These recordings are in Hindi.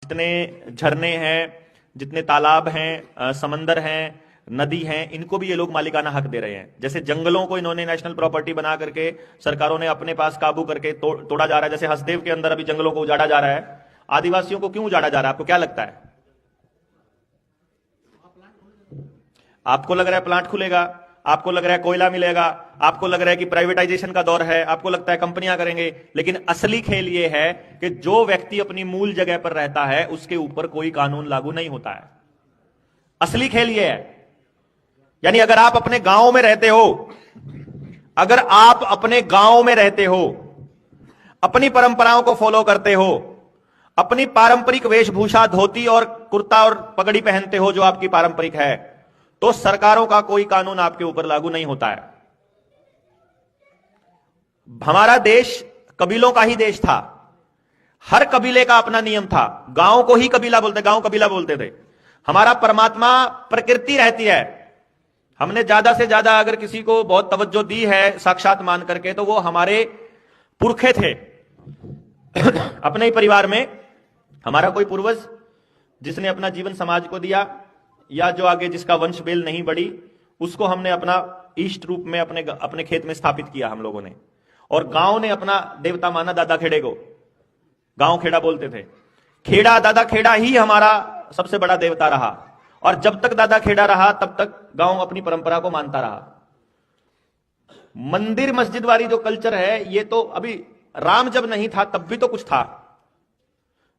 जितने झरने हैं, जितने तालाब हैं, समंदर हैं, नदी हैं, इनको भी ये लोग मालिकाना हक दे रहे हैं। जैसे जंगलों को इन्होंने नेशनल प्रॉपर्टी बना करके सरकारों ने अपने पास काबू करके तोड़ा जा रहा है। जैसे हसदेव के अंदर अभी जंगलों को उजाड़ा जा रहा है। आदिवासियों को क्यों उजाड़ा जा रहा है, आपको क्या लगता है? आपको लग रहा है प्लांट खुलेगा, आपको लग रहा है कोयला मिलेगा, आपको लग रहा है कि प्राइवेटाइजेशन का दौर है, आपको लगता है कंपनियां करेंगे। लेकिन असली खेल यह है कि जो व्यक्ति अपनी मूल जगह पर रहता है उसके ऊपर कोई कानून लागू नहीं होता है। असली खेल यह है। यानी अगर आप अपने गांव में रहते हो, अगर आप अपने गांव में रहते हो, अपनी परंपराओं को फॉलो करते हो, अपनी पारंपरिक वेशभूषा धोती और कुर्ता और पगड़ी पहनते हो जो आपकी पारंपरिक है, तो सरकारों का कोई कानून आपके ऊपर लागू नहीं होता है। हमारा देश कबीलों का ही देश था। हर कबीले का अपना नियम था। गांव को ही कबीला बोलते, गांव कबीला बोलते थे। हमारा परमात्मा प्रकृति रहती है। हमने ज्यादा से ज्यादा अगर किसी को बहुत तवज्जो दी है साक्षात मान करके, तो वो हमारे पुरखे थे। अपने ही परिवार में हमारा कोई पूर्वज जिसने अपना जीवन समाज को दिया, या जो आगे जिसका वंश बेल नहीं बढ़ी, उसको हमने अपना इष्ट रूप में अपने खेत में स्थापित किया हम लोगों ने। और गांव ने अपना देवता माना दादा खेड़े को। गांव खेड़ा बोलते थे। खेड़ा, दादा खेड़ा ही हमारा सबसे बड़ा देवता रहा। और जब तक दादा खेड़ा रहा तब तक गांव अपनी परंपरा को मानता रहा। मंदिर मस्जिद वाली जो कल्चर है, ये तो अभी राम जब नहीं था तब भी तो कुछ था,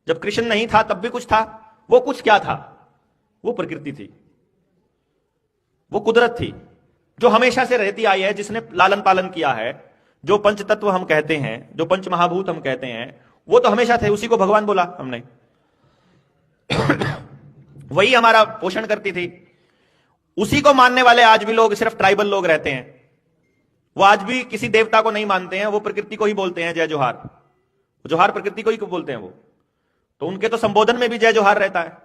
जब कृष्ण नहीं था तब भी कुछ था। वो कुछ क्या था? वो प्रकृति थी, वो कुदरत थी जो हमेशा से रहती आई है, जिसने लालन पालन किया है। जो पंच तत्व हम कहते हैं, जो पंच महाभूत हम कहते हैं, वो तो हमेशा थे। उसी को भगवान बोला हमने। वही हमारा पोषण करती थी। उसी को मानने वाले आज भी लोग, सिर्फ ट्राइबल लोग रहते हैं। वो आज भी किसी देवता को नहीं मानते हैं, वो प्रकृति को ही बोलते हैं जय जोहार। जोहार प्रकृति को ही बोलते हैं वो। तो उनके तो संबोधन में भी जय जोहार रहता है।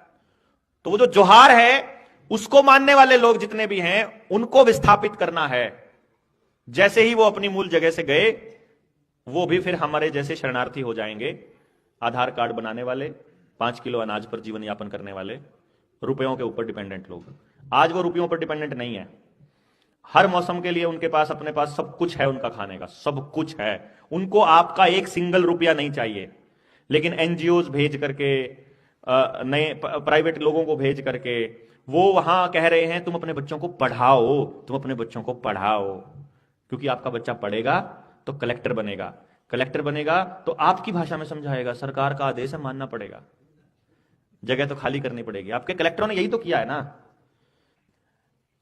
तो वो जो जोहार है उसको मानने वाले लोग जितने भी हैं, उनको विस्थापित करना है। जैसे ही वो अपनी मूल जगह से गए, वो भी फिर हमारे जैसे शरणार्थी हो जाएंगे। आधार कार्ड बनाने वाले, 5 किलो अनाज पर जीवन यापन करने वाले, रुपयों के ऊपर डिपेंडेंट लोग। आज वो रुपयों पर डिपेंडेंट नहीं है। हर मौसम के लिए उनके पास, अपने पास सब कुछ है। उनका खाने का सब कुछ है। उनको आपका एक सिंगल रुपया नहीं चाहिए। लेकिन एनजीओज भेज करके, नए प्राइवेट लोगों को भेज करके वो वहां कह रहे हैं तुम अपने बच्चों को पढ़ाओ, तुम अपने बच्चों को पढ़ाओ। क्योंकि आपका बच्चा पढ़ेगा तो कलेक्टर बनेगा, कलेक्टर बनेगा तो आपकी भाषा में समझाएगा। सरकार का आदेश है, मानना पड़ेगा। जगह तो खाली करनी पड़ेगी। आपके कलेक्टरों ने यही तो किया है ना।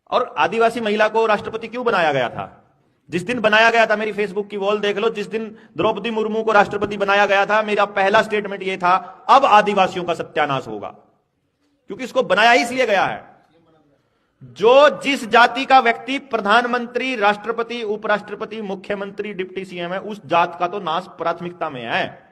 और आदिवासी महिला को राष्ट्रपति क्यों बनाया गया था? जिस दिन बनाया गया था, मेरी फेसबुक की वॉल देख लो, जिस दिन द्रौपदी मुर्मू को राष्ट्रपति बनाया गया था, मेरा पहला स्टेटमेंट यह था, अब आदिवासियों का सत्यानाश होगा। क्योंकि इसको बनाया ही इसलिए गया है। जो जिस जाति का व्यक्ति प्रधानमंत्री, राष्ट्रपति, उपराष्ट्रपति, मुख्यमंत्री, डिप्टी सीएम है, उस जात का तो नाश प्राथमिकता में है।